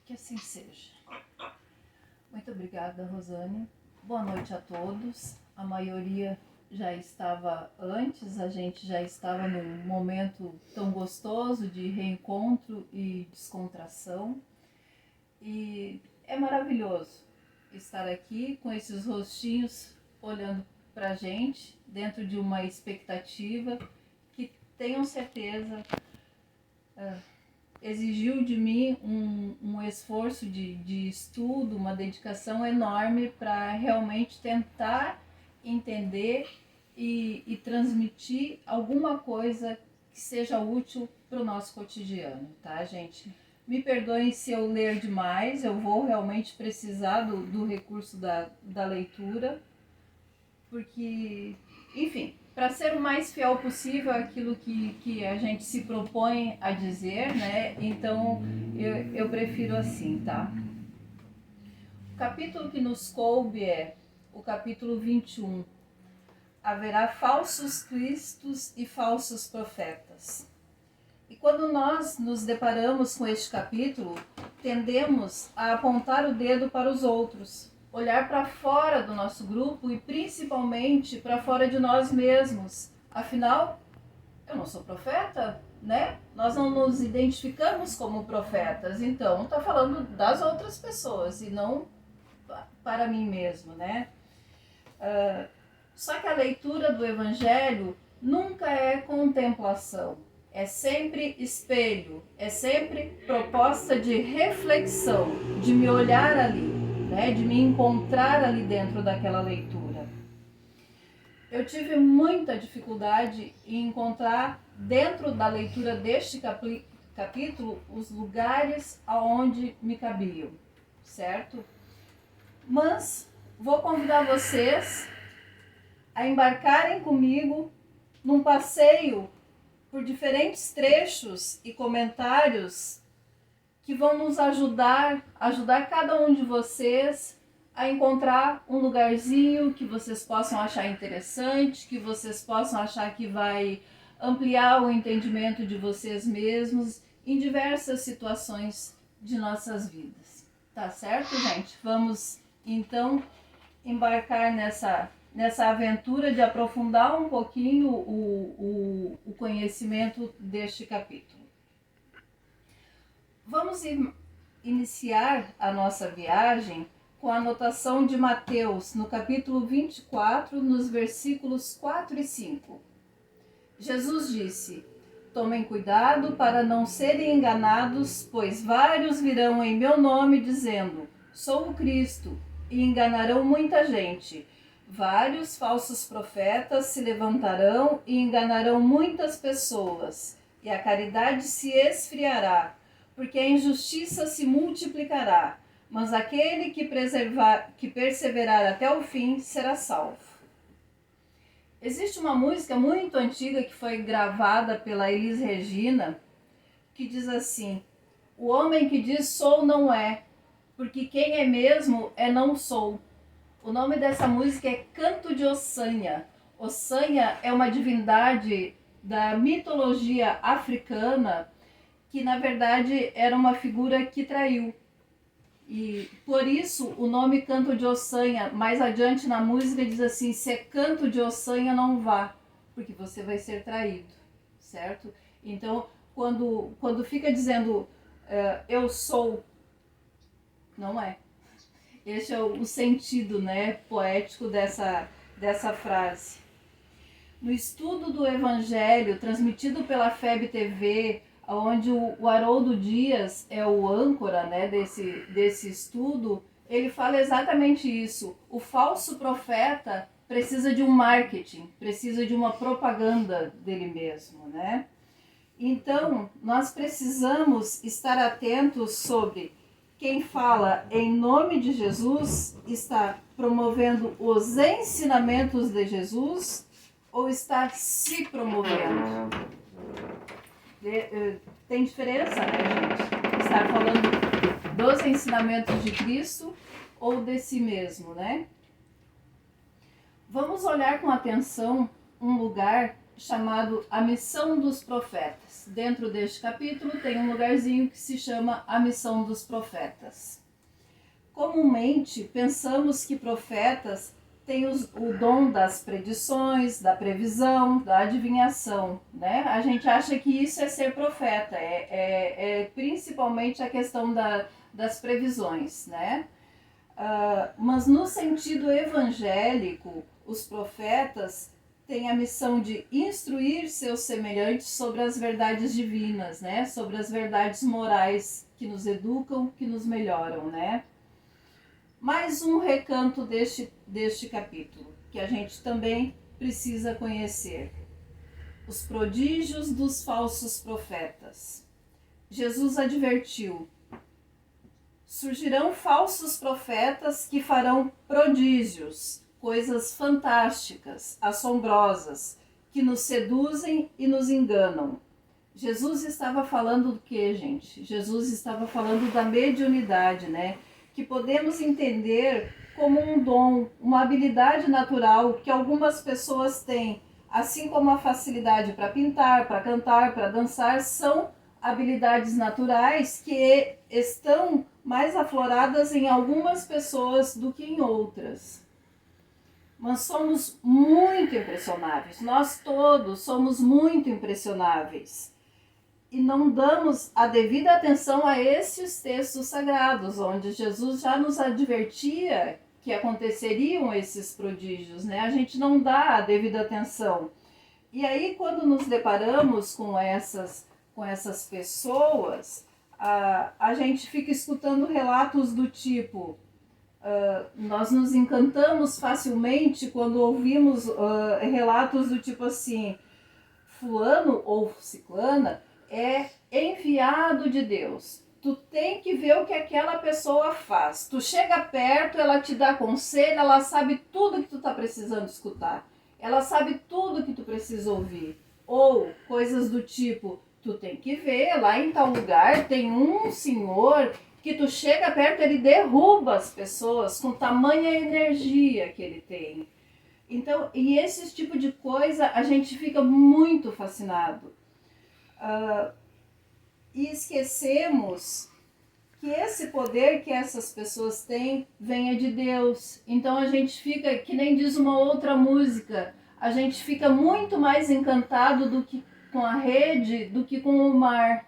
Que assim seja. Muito obrigada, Rosane. Boa noite a todos. A maioria já estava antes, a gente já estava num momento tão gostoso de reencontro e descontração. E é maravilhoso estar aqui com esses rostinhos olhando para a gente, dentro de uma expectativa que tenham certeza exigiu de mim um esforço de estudo, uma dedicação enorme para realmente tentar entender e transmitir alguma coisa que seja útil para o nosso cotidiano, tá, gente? Me perdoem se eu ler demais, eu vou realmente precisar do recurso da leitura, porque, enfim, para ser o mais fiel possível àquilo que a gente se propõe a dizer, né? Então eu prefiro assim, tá? O capítulo que nos coube é o capítulo 21. Haverá falsos cristos e falsos profetas. E quando nós nos deparamos com este capítulo, tendemos a apontar o dedo para os outros, olhar para fora do nosso grupo e principalmente para fora de nós mesmos. Afinal, eu não sou profeta, né? Nós não nos identificamos como profetas, então está falando das outras pessoas e não para mim mesmo, né? Só que a leitura do Evangelho nunca é contemplação, é sempre espelho, é sempre proposta de reflexão, de me olhar ali, né? De me encontrar ali dentro daquela leitura. Eu tive muita dificuldade em encontrar dentro da leitura deste capítulo os lugares aonde me cabiam, certo? Mas vou convidar vocês a embarcarem comigo num passeio por diferentes trechos e comentários que vão nos ajudar cada um de vocês a encontrar um lugarzinho que vocês possam achar interessante, que vocês possam achar que vai ampliar o entendimento de vocês mesmos em diversas situações de nossas vidas. Tá certo, gente? Vamos então embarcar nessa aventura de aprofundar um pouquinho o conhecimento deste capítulo. Vamos iniciar a nossa viagem com a anotação de Mateus, no capítulo 24, nos versículos 4 e 5. Jesus disse: tomem cuidado para não serem enganados, pois vários virão em meu nome dizendo: sou o Cristo, e enganarão muita gente. Vários falsos profetas se levantarão e enganarão muitas pessoas, e a caridade se esfriará, porque a injustiça se multiplicará, mas aquele que perseverar até o fim será salvo. Existe uma música muito antiga que foi gravada pela Elis Regina, que diz assim: o homem que diz sou não é, porque quem é mesmo é não sou. O nome dessa música é Canto de Ossanha. Ossanha é uma divindade da mitologia africana que, na verdade, era uma figura que traiu. E por isso o nome Canto de Ossanha. Mais adiante na música diz assim: se é canto de Ossanha, não vá, porque você vai ser traído, certo? Então, quando fica dizendo eu sou, não é. Esse é o sentido, né, poético dessa frase. No estudo do Evangelho, transmitido pela FEB TV, onde o Haroldo Dias é o âncora, né, desse estudo, ele fala exatamente isso. O falso profeta precisa de um marketing, precisa de uma propaganda dele mesmo, né? Então, nós precisamos estar atentos sobre quem fala em nome de Jesus está promovendo os ensinamentos de Jesus ou está se promovendo. Tem diferença, né, gente? Estar falando dos ensinamentos de Cristo ou de si mesmo, né? Vamos olhar com atenção um lugar chamado A Missão dos Profetas. Dentro deste capítulo tem um lugarzinho que se chama A Missão dos Profetas. Comumente pensamos que profetas têm o dom das predições, da previsão, da adivinhação, né? A gente acha que isso é ser profeta, principalmente a questão das previsões, né? Mas no sentido evangélico, os profetas têm a missão de instruir seus semelhantes sobre as verdades divinas, né? Sobre as verdades morais que nos educam, que nos melhoram, né? Mais um recanto deste capítulo, que a gente também precisa conhecer. Os prodígios dos falsos profetas. Jesus advertiu: surgirão falsos profetas que farão prodígios, coisas fantásticas, assombrosas, que nos seduzem e nos enganam. Jesus estava falando do que, gente? Jesus estava falando da mediunidade, né? Que podemos entender como um dom, uma habilidade natural que algumas pessoas têm, assim como a facilidade para pintar, para cantar, para dançar, são habilidades naturais que estão mais afloradas em algumas pessoas do que em outras. Mas somos muito impressionáveis, nós todos somos muito impressionáveis. E não damos a devida atenção a esses textos sagrados, onde Jesus já nos advertia que aconteceriam esses prodígios, né? A gente não dá a devida atenção. E aí, quando nos deparamos com essas pessoas, a gente fica escutando relatos do tipo... nós nos encantamos facilmente quando ouvimos relatos do tipo assim: fulano ou ciclana é enviado de Deus. Tu tem que ver o que aquela pessoa faz. Tu chega perto, ela te dá conselho, ela sabe tudo que tu tá precisando escutar. Ela sabe tudo que tu precisa ouvir. Ou coisas do tipo: tu tem que ver, lá em tal lugar tem um senhor que tu chega perto, ele derruba as pessoas com tamanha energia que ele tem. Então, e esse tipo de coisa a gente fica muito fascinado. E esquecemos que esse poder que essas pessoas têm venha de Deus. Então a gente fica, que nem diz uma outra música, a gente fica muito mais encantado do que com a rede, do que com o mar.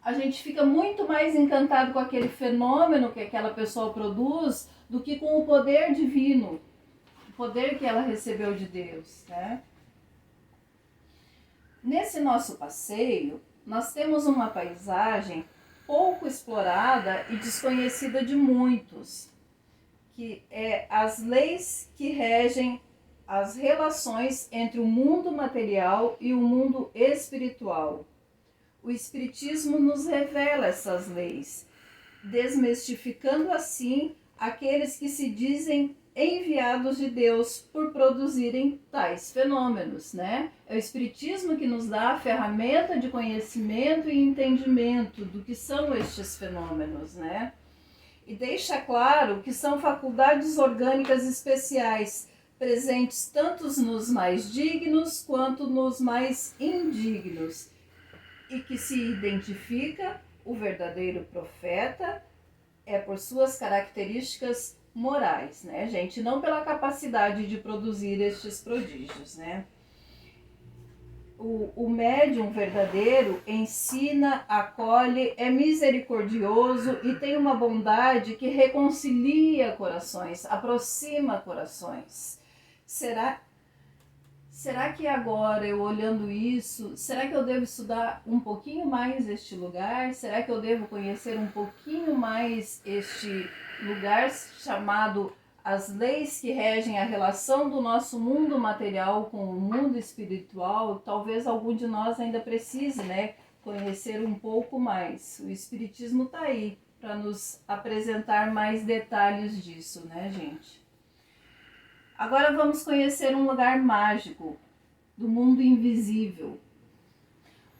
A gente fica muito mais encantado com aquele fenômeno que aquela pessoa produz do que com o poder divino, o poder que ela recebeu de Deus, né? Nesse nosso passeio, nós temos uma paisagem pouco explorada e desconhecida de muitos, que é as leis que regem as relações entre o mundo material e o mundo espiritual. O Espiritismo nos revela essas leis, desmistificando assim aqueles que se dizem enviados de Deus por produzirem tais fenômenos, né? É o Espiritismo que nos dá a ferramenta de conhecimento e entendimento do que são estes fenômenos, né? E deixa claro que são faculdades orgânicas especiais, presentes tanto nos mais dignos quanto nos mais indignos, e que se identifica o verdadeiro profeta por suas características morais, né, gente? Não pela capacidade de produzir estes prodígios, né? O médium verdadeiro ensina, acolhe, é misericordioso e tem uma bondade que reconcilia corações, aproxima corações. Será que agora, eu olhando isso, será que eu devo estudar um pouquinho mais este lugar? Será que eu devo conhecer um pouquinho mais este lugar chamado As Leis que Regem a Relação do Nosso Mundo Material com o Mundo Espiritual? Talvez algum de nós ainda precise, né, conhecer um pouco mais. O Espiritismo está aí para nos apresentar mais detalhes disso, né, gente? Agora vamos conhecer um lugar mágico do mundo invisível.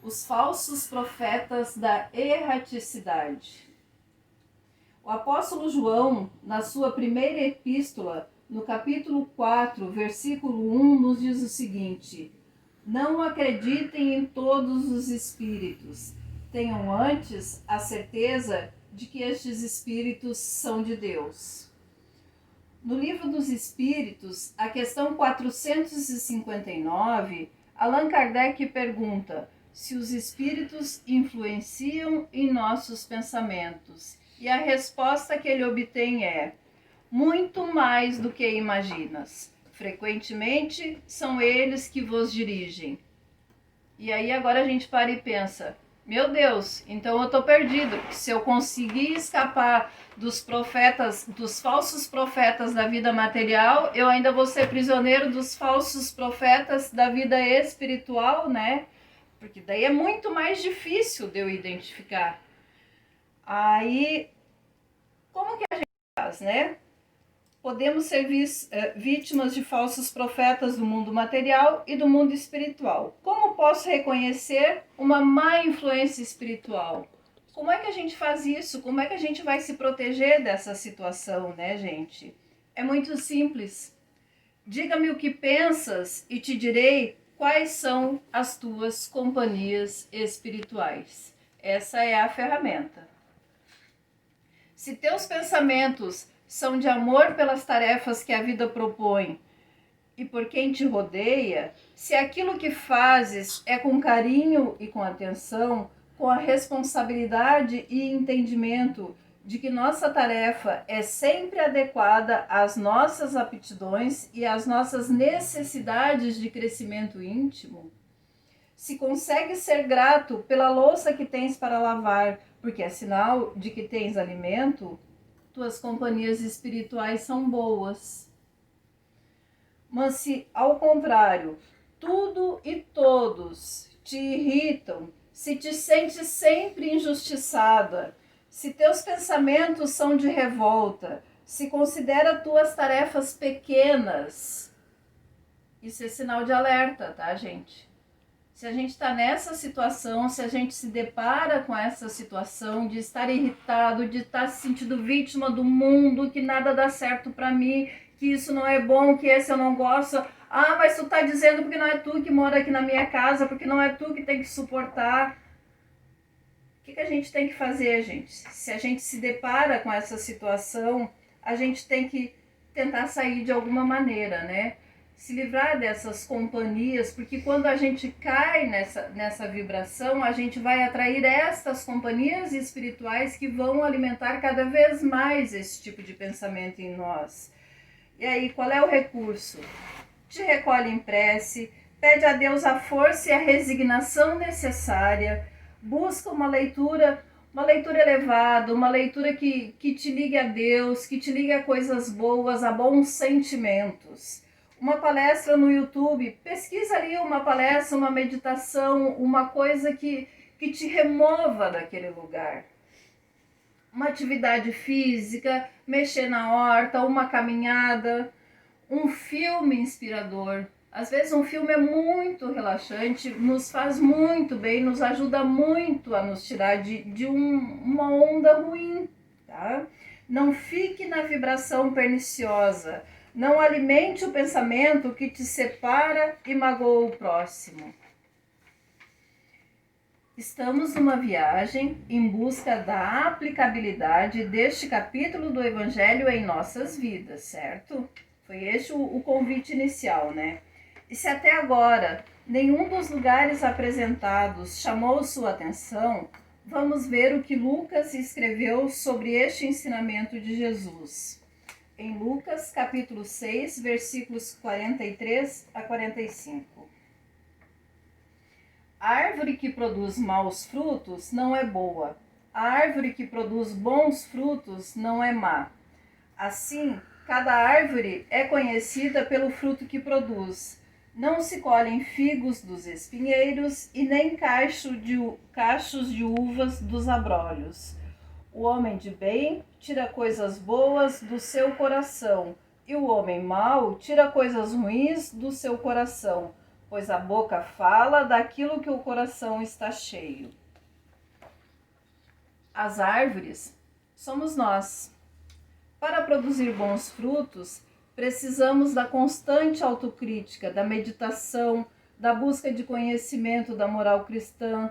Os falsos profetas da erraticidade. O apóstolo João, na sua primeira epístola, no capítulo 4, versículo 1, nos diz o seguinte: Não acreditem em todos os espíritos. Tenham antes a certeza de que estes espíritos são de Deus. No Livro dos Espíritos, a questão 459, Allan Kardec pergunta se os espíritos influenciam em nossos pensamentos. E a resposta que ele obtém é: muito mais do que imaginas. Frequentemente são eles que vos dirigem. E aí agora a gente para e pensa: meu Deus, então eu estou perdido. Se eu conseguir escapar dos profetas, dos falsos profetas da vida material, eu ainda vou ser prisioneiro dos falsos profetas da vida espiritual, né? Porque daí é muito mais difícil de eu identificar. Aí, como que a gente faz, né? Podemos ser vítimas de falsos profetas do mundo material e do mundo espiritual. Como posso reconhecer uma má influência espiritual? Como é que a gente faz isso? Como é que a gente vai se proteger dessa situação, né, gente? É muito simples. Diga-me o que pensas e te direi quais são as tuas companhias espirituais. Essa é a ferramenta. Se teus pensamentos são de amor pelas tarefas que a vida propõe e por quem te rodeia, se aquilo que fazes é com carinho e com atenção, com a responsabilidade e entendimento de que nossa tarefa é sempre adequada às nossas aptidões e às nossas necessidades de crescimento íntimo, se consegues ser grato pela louça que tens para lavar, porque é sinal de que tens alimento, tuas companhias espirituais são boas. Mas se, ao contrário, tudo e todos te irritam, se te sentes sempre injustiçada, se teus pensamentos são de revolta, se considera tuas tarefas pequenas, isso é sinal de alerta, tá, gente? Se a gente está nessa situação, se a gente se depara com essa situação de estar irritado, de estar se sentindo vítima do mundo, que nada dá certo para mim, que isso não é bom, que esse eu não gosto. Ah, mas tu tá dizendo porque não é tu que mora aqui na minha casa, porque não é tu que tem que suportar. O que a gente tem que fazer, gente? Se a gente se depara com essa situação, a gente tem que tentar sair de alguma maneira, né? Se livrar dessas companhias, porque quando a gente cai nessa vibração, a gente vai atrair estas companhias espirituais que vão alimentar cada vez mais esse tipo de pensamento em nós. E aí, qual é o recurso? Te recolhe em prece, pede a Deus a força e a resignação necessária, busca uma leitura elevada, uma leitura que te ligue a Deus, que te ligue a coisas boas, a bons sentimentos. Uma palestra no YouTube, pesquisa ali uma palestra, uma meditação, uma coisa que te remova daquele lugar. Uma atividade física, mexer na horta, uma caminhada, um filme inspirador. Às vezes um filme é muito relaxante, nos faz muito bem, nos ajuda muito a nos tirar de uma onda ruim, tá? Não fique na vibração perniciosa. Não alimente o pensamento que te separa e magoa o próximo. Estamos numa viagem em busca da aplicabilidade deste capítulo do Evangelho em nossas vidas, certo? Foi este o convite inicial, né? E se até agora nenhum dos lugares apresentados chamou sua atenção, vamos ver o que Lucas escreveu sobre este ensinamento de Jesus. Em Lucas, capítulo 6, versículos 43 a 45. A árvore que produz maus frutos não é boa. A árvore que produz bons frutos não é má. Assim, cada árvore é conhecida pelo fruto que produz. Não se colhem figos dos espinheiros e nem cachos de uvas dos abrolhos. O homem de bem tira coisas boas do seu coração, e o homem mau tira coisas ruins do seu coração, pois a boca fala daquilo que o coração está cheio. As árvores somos nós. Para produzir bons frutos, precisamos da constante autocrítica, da meditação, da busca de conhecimento da moral cristã,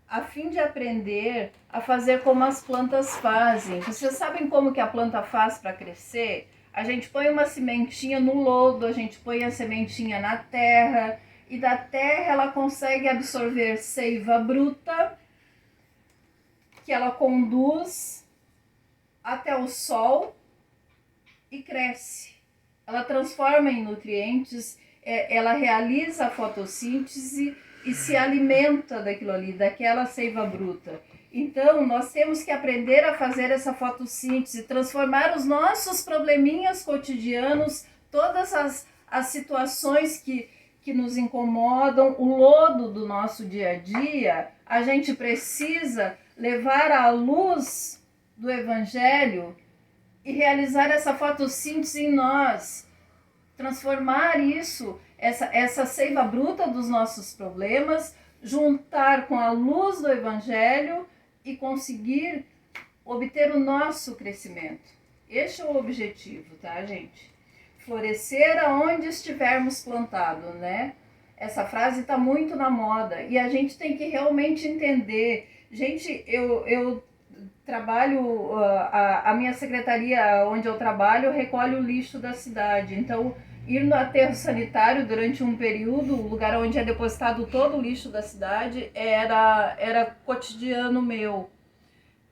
a fim de aprender a fazer como as plantas fazem. Vocês sabem como que a planta faz para crescer? A gente põe uma sementinha no lodo, a gente põe a sementinha na terra, e da terra ela consegue absorver seiva bruta, que ela conduz até o sol e cresce. Ela transforma em nutrientes, ela realiza a fotossíntese e se alimenta daquilo ali, daquela seiva bruta. Então, nós temos que aprender a fazer essa fotossíntese, transformar os nossos probleminhas cotidianos, todas as situações que nos incomodam, o lodo do nosso dia a dia, a gente precisa levar à luz do Evangelho e realizar essa fotossíntese em nós, transformar isso, essa seiva bruta dos nossos problemas, juntar com a luz do Evangelho e conseguir obter o nosso crescimento. Este é o objetivo, tá, gente? Florescer aonde estivermos plantados, né? Essa frase está muito na moda e a gente tem que realmente entender. Gente, eu trabalho, a minha secretaria onde eu trabalho recolhe o lixo da cidade. Então, ir no aterro sanitário durante um período, o lugar onde é depositado todo o lixo da cidade, era cotidiano meu.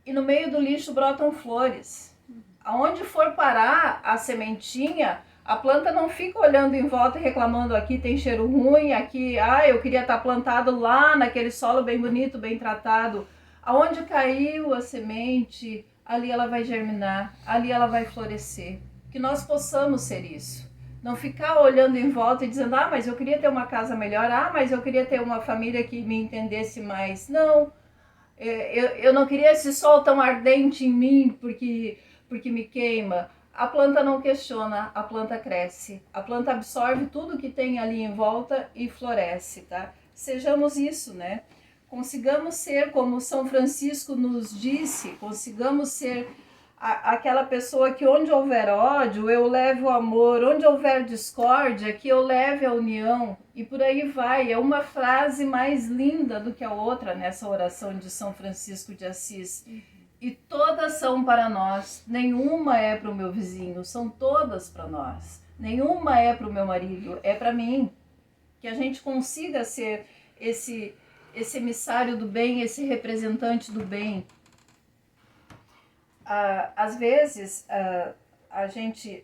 E no meio do lixo brotam flores. Aonde for parar a sementinha, a planta não fica olhando em volta e reclamando: aqui tem cheiro ruim, aqui, eu queria estar plantado lá naquele solo bem bonito, bem tratado. Aonde caiu a semente, ali ela vai germinar, ali ela vai florescer. Que nós possamos ser isso. Não ficar olhando em volta e dizendo: mas eu queria ter uma casa melhor, mas eu queria ter uma família que me entendesse mais. Não, eu não queria esse sol tão ardente em mim porque me queima. A planta não questiona, a planta cresce. A planta absorve tudo que tem ali em volta e floresce, tá? Sejamos isso, né? Consigamos ser, como São Francisco nos disse, consigamos ser aquela pessoa que onde houver ódio, eu leve o amor, onde houver discórdia, que eu leve a união, e por aí vai. É uma frase mais linda do que a outra nessa oração de São Francisco de Assis. E todas são para nós, nenhuma é para o meu vizinho, são todas para nós. Nenhuma é para o meu marido, é para mim. Que a gente consiga ser esse emissário do bem, esse representante do bem. Às vezes,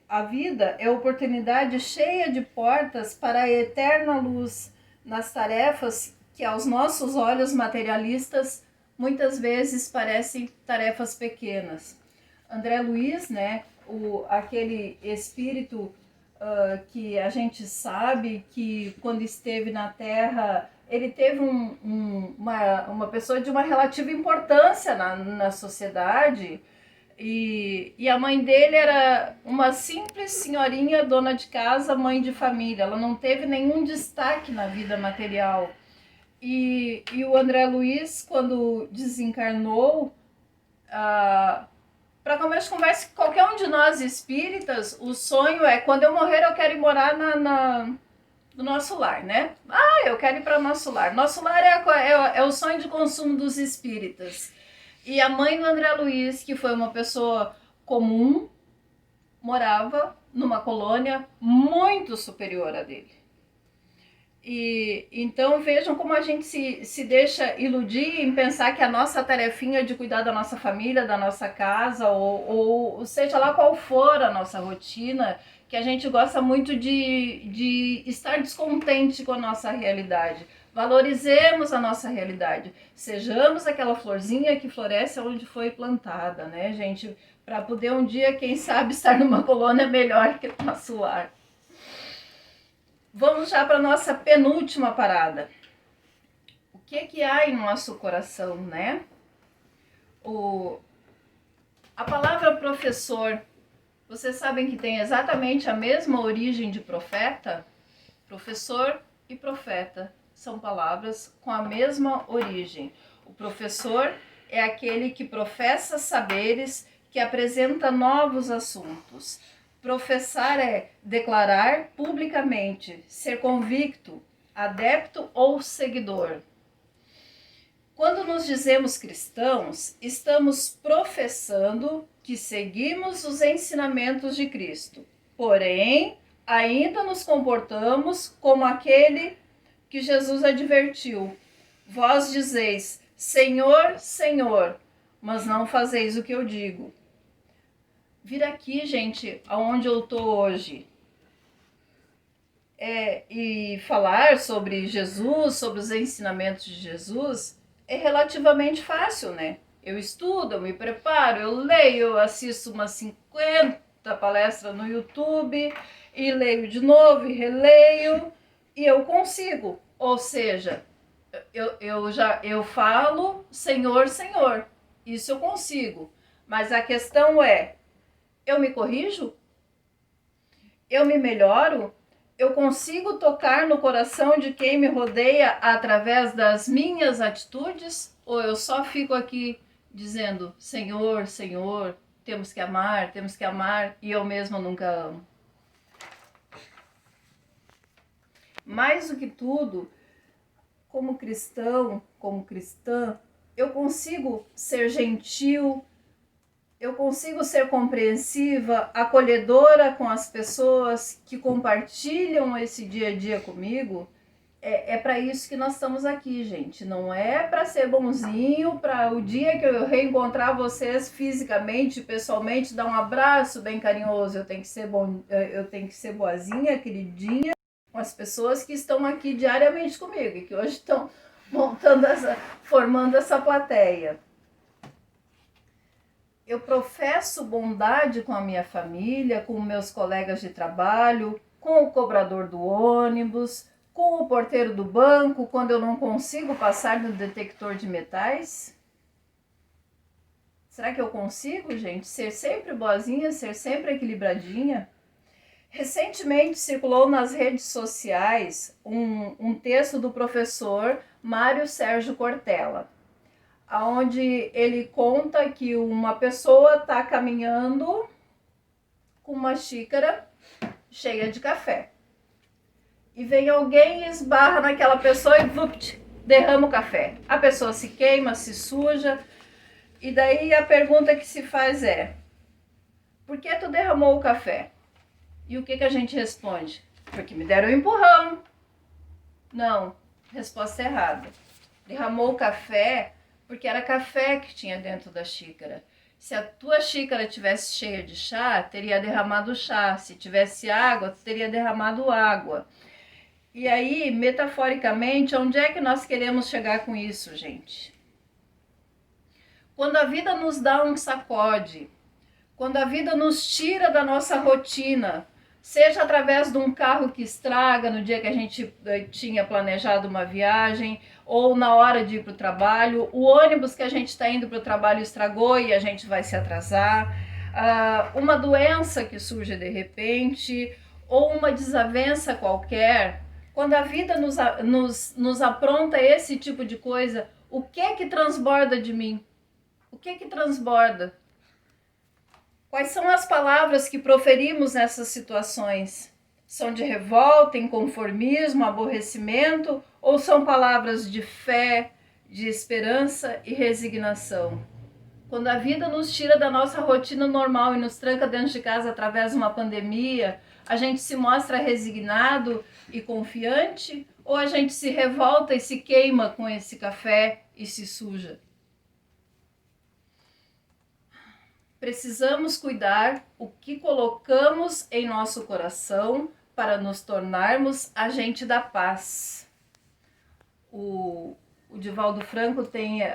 a vida é oportunidade cheia de portas para a eterna luz nas tarefas que aos nossos olhos materialistas muitas vezes parecem tarefas pequenas. André Luiz, né, aquele espírito que a gente sabe que quando esteve na Terra, ele teve uma pessoa de uma relativa importância na sociedade, e a mãe dele era uma simples senhorinha dona de casa, mãe de família. Ela não teve nenhum destaque na vida material. E o André Luiz, quando desencarnou, para começo de conversa, qualquer um de nós espíritas, o sonho é: quando eu morrer eu quero ir morar no nosso lar, né? Eu quero ir para nosso lar. Nosso lar é o sonho de consumo dos espíritas. E a mãe do André Luiz, que foi uma pessoa comum, morava numa colônia muito superior à dele. E então vejam como a gente se deixa iludir em pensar que a nossa tarefinha de cuidar da nossa família, da nossa casa, ou seja lá qual for a nossa rotina, que a gente gosta muito de estar descontente com a nossa realidade. Valorizemos a nossa realidade, sejamos aquela florzinha que floresce onde foi plantada, né, gente? Para poder um dia, quem sabe, estar numa colônia melhor que o nosso lar. Vamos já para a nossa penúltima parada. O que há em nosso coração, né? A palavra professor, vocês sabem que tem exatamente a mesma origem de profeta? Professor e profeta são palavras com a mesma origem. O professor é aquele que professa saberes, que apresenta novos assuntos. Professar é declarar publicamente, ser convicto, adepto ou seguidor. Quando nos dizemos cristãos, estamos professando que seguimos os ensinamentos de Cristo. Porém, ainda nos comportamos como aquele que Jesus advertiu. Vós dizeis, Senhor, Senhor, mas não fazeis o que eu digo. Vir aqui, gente, aonde eu estou hoje, e falar sobre Jesus, sobre os ensinamentos de Jesus, é relativamente fácil, né? Eu estudo, eu me preparo, eu leio, eu assisto umas 50 palestras no YouTube, e leio de novo, e releio, e eu consigo. Ou seja, eu falo Senhor, Senhor, isso eu consigo. Mas a questão é, eu me corrijo? Eu me melhoro? Eu consigo tocar no coração de quem me rodeia através das minhas atitudes? Ou eu só fico aqui dizendo, Senhor, Senhor, temos que amar, e eu mesma nunca amo? Mais do que tudo, como cristão, como cristã, eu consigo ser gentil, eu consigo ser compreensiva, acolhedora com as pessoas que compartilham esse dia a dia comigo. É para isso que nós estamos aqui, gente. Não é para ser bonzinho, para o dia que eu reencontrar vocês fisicamente, pessoalmente, dar um abraço bem carinhoso. Eu tenho que ser boazinha, queridinha com as pessoas que estão aqui diariamente comigo e que hoje estão formando essa plateia. Eu professo bondade com a minha família, com meus colegas de trabalho, com o cobrador do ônibus, com o porteiro do banco, quando eu não consigo passar no detector de metais? Será que eu consigo, gente, ser sempre boazinha, ser sempre equilibradinha? Recentemente circulou nas redes sociais um texto do professor Mário Sérgio Cortella, onde ele conta que uma pessoa está caminhando com uma xícara cheia de café. E vem alguém e esbarra naquela pessoa e vupt, derrama o café. A pessoa se queima, se suja. E daí a pergunta que se faz é, por que tu derramou o café? E o que a gente responde? Porque me deram um empurrão. Não, resposta errada. Derramou o café porque era café que tinha dentro da xícara. Se a tua xícara tivesse cheia de chá, teria derramado chá. Se tivesse água, teria derramado água. E aí, metaforicamente, onde é que nós queremos chegar com isso, gente? Quando a vida nos dá um sacode, quando a vida nos tira da nossa rotina, seja através de um carro que estraga no dia que a gente tinha planejado uma viagem, ou na hora de ir para o trabalho, o ônibus que a gente está indo para o trabalho estragou e a gente vai se atrasar, uma doença que surge de repente, ou uma desavença qualquer. Quando a vida nos apronta esse tipo de coisa, o que transborda de mim? O que transborda? Quais são as palavras que proferimos nessas situações? São de revolta, inconformismo, aborrecimento ou são palavras de fé, de esperança e resignação? Quando a vida nos tira da nossa rotina normal e nos tranca dentro de casa através de uma pandemia, a gente se mostra resignado e confiante ou a gente se revolta e se queima com esse café e se suja? Precisamos cuidar o que colocamos em nosso coração para nos tornarmos agente da paz. O Divaldo Franco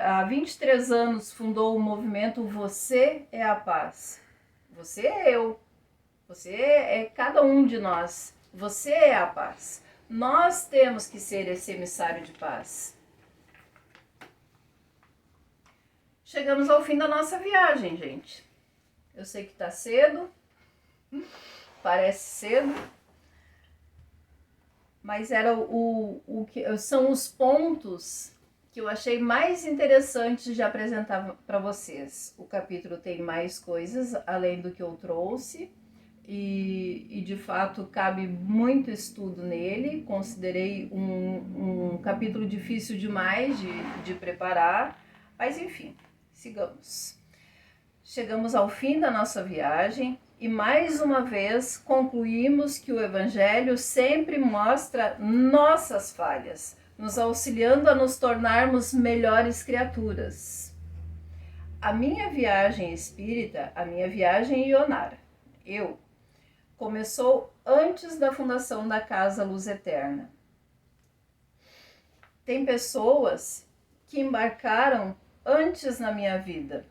há 23 anos fundou o movimento Você é a Paz. Você é eu. Você é cada um de nós. Você é a paz. Nós temos que ser esse emissário de paz. Chegamos ao fim da nossa viagem, gente. Eu sei que tá cedo, parece cedo, mas era são os pontos que eu achei mais interessantes de apresentar para vocês. O capítulo tem mais coisas além do que eu trouxe. e de fato cabe muito estudo nele. Considerei um capítulo difícil demais de preparar, mas enfim, sigamos. Chegamos ao fim da nossa viagem e mais uma vez concluímos que o Evangelho sempre mostra nossas falhas, nos auxiliando a nos tornarmos melhores criaturas. A minha viagem espírita, a minha viagem ionara, começou antes da fundação da Casa Luz Eterna. Tem pessoas que embarcaram antes na minha vida,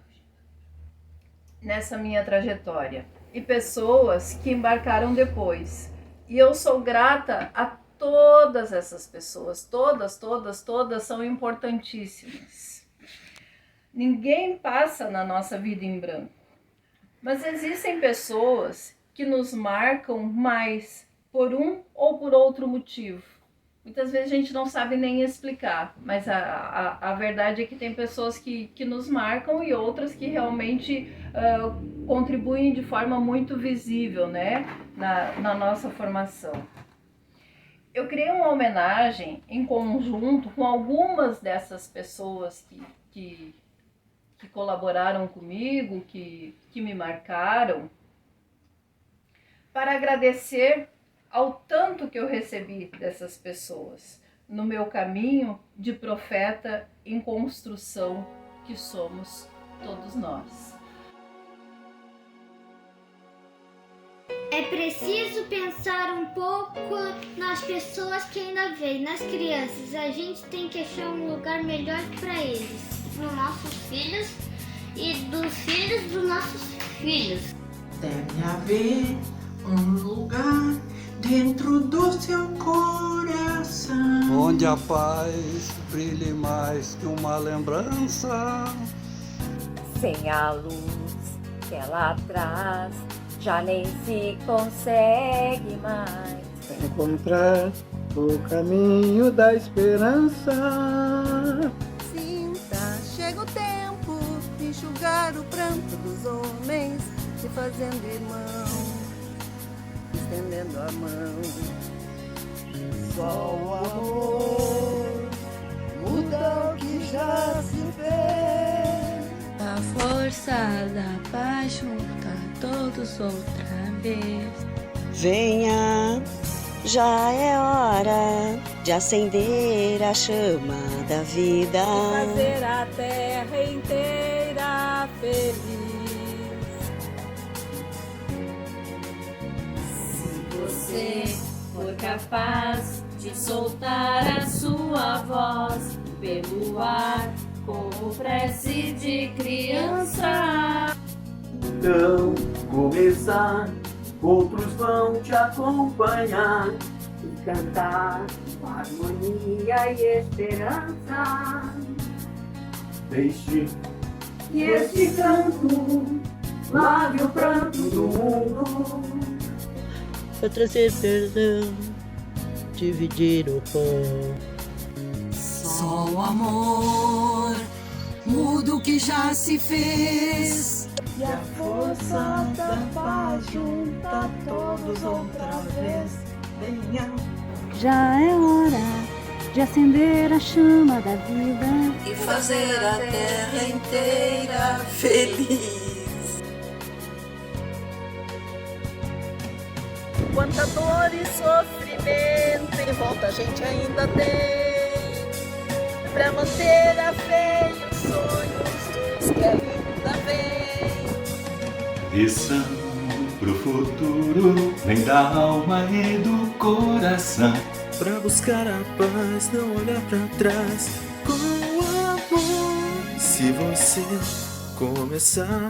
nessa minha trajetória, e pessoas que embarcaram depois. E eu sou grata a todas essas pessoas, todas são importantíssimas. Ninguém passa na nossa vida em branco, mas existem pessoas que nos marcam mais por um ou por outro motivo. Muitas vezes a gente não sabe nem explicar, mas a verdade é que tem pessoas que nos marcam e outras que realmente contribuem de forma muito visível, né, na nossa formação. Eu criei uma homenagem em conjunto com algumas dessas pessoas que colaboraram comigo, que me marcaram, para agradecer ao tanto que eu recebi dessas pessoas no meu caminho de profeta em construção que somos todos nós. É preciso pensar um pouco nas pessoas que ainda vêm, nas crianças. A gente tem que achar um lugar melhor para eles, para os nossos filhos e dos filhos dos nossos filhos. Deve haver um lugar dentro do seu coração, onde a paz brilhe mais que uma lembrança. Sem a luz que ela traz, já nem se consegue mais encontrar o caminho da esperança. Sinta, chega o tempo de enxugar o pranto dos homens, se fazendo irmão, estendendo a mão. Só o amor muda o que já se fez. A força da paz junta todos outra vez. Venha, já é hora de acender a chama da vida e fazer a terra inteira feliz. Se você for capaz de soltar a sua voz pelo ar, como prece de criança. Então começar, outros vão te acompanhar E cantar com harmonia e esperança. Deixe que este canto lave o pranto do mundo, Pra trazer perdão, dividir o pão. Só o amor muda o que já se fez. e a força da paz junta todos outra vez. Venha, Já é hora de acender a chama da vida E fazer a terra inteira feliz. Quanta dor e sofrimento em volta a gente ainda tem, pra manter a fé e os sonhos dos que ainda vem. Lição pro futuro, vem da alma e do coração. pra buscar a paz, não olhar pra trás, com amor. Se você começar,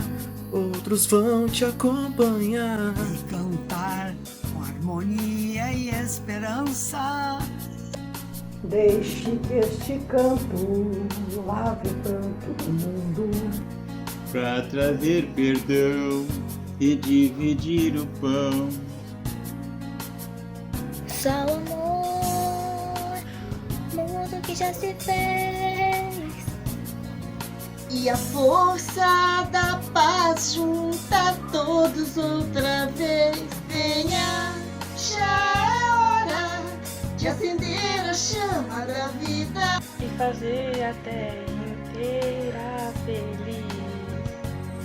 outros vão te acompanhar E cantar com harmonia e esperança. Deixe que este canto lave o pranto do mundo, pra trazer perdão e dividir o pão. Só o amor muda o que já se fez. e a força da paz junta todos todos outra vez. Venha, já é hora de acender a chama da vida e fazer a terra inteira feliz.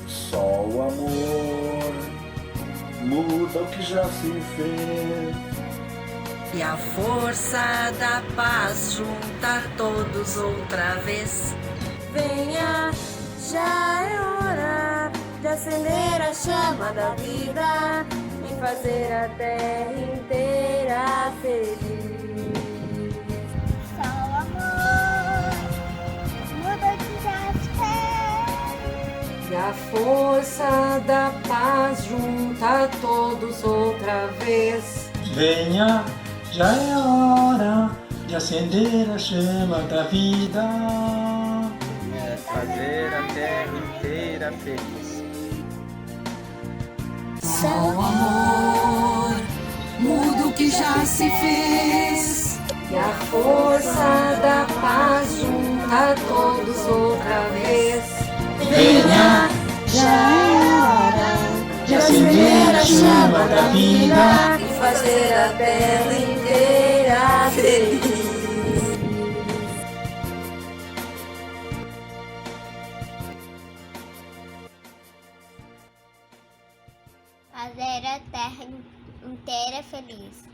Só o amor muda o que já se fez. e a força da paz junta todos outra vez. Venha, já é hora de acender a chama da vida e fazer a terra inteira feliz. Só o amor muda o que já se fez. E a força da paz junta todos outra vez. Venha, já é hora de acender a chama da vida. É fazer a terra inteira feliz. Só o amor muda o que já se fez. E a força da paz junta todos outra vez. Venha, já é hora de acender a chama da vida e fazer a terra inteira feliz. Fazer a terra inteira feliz.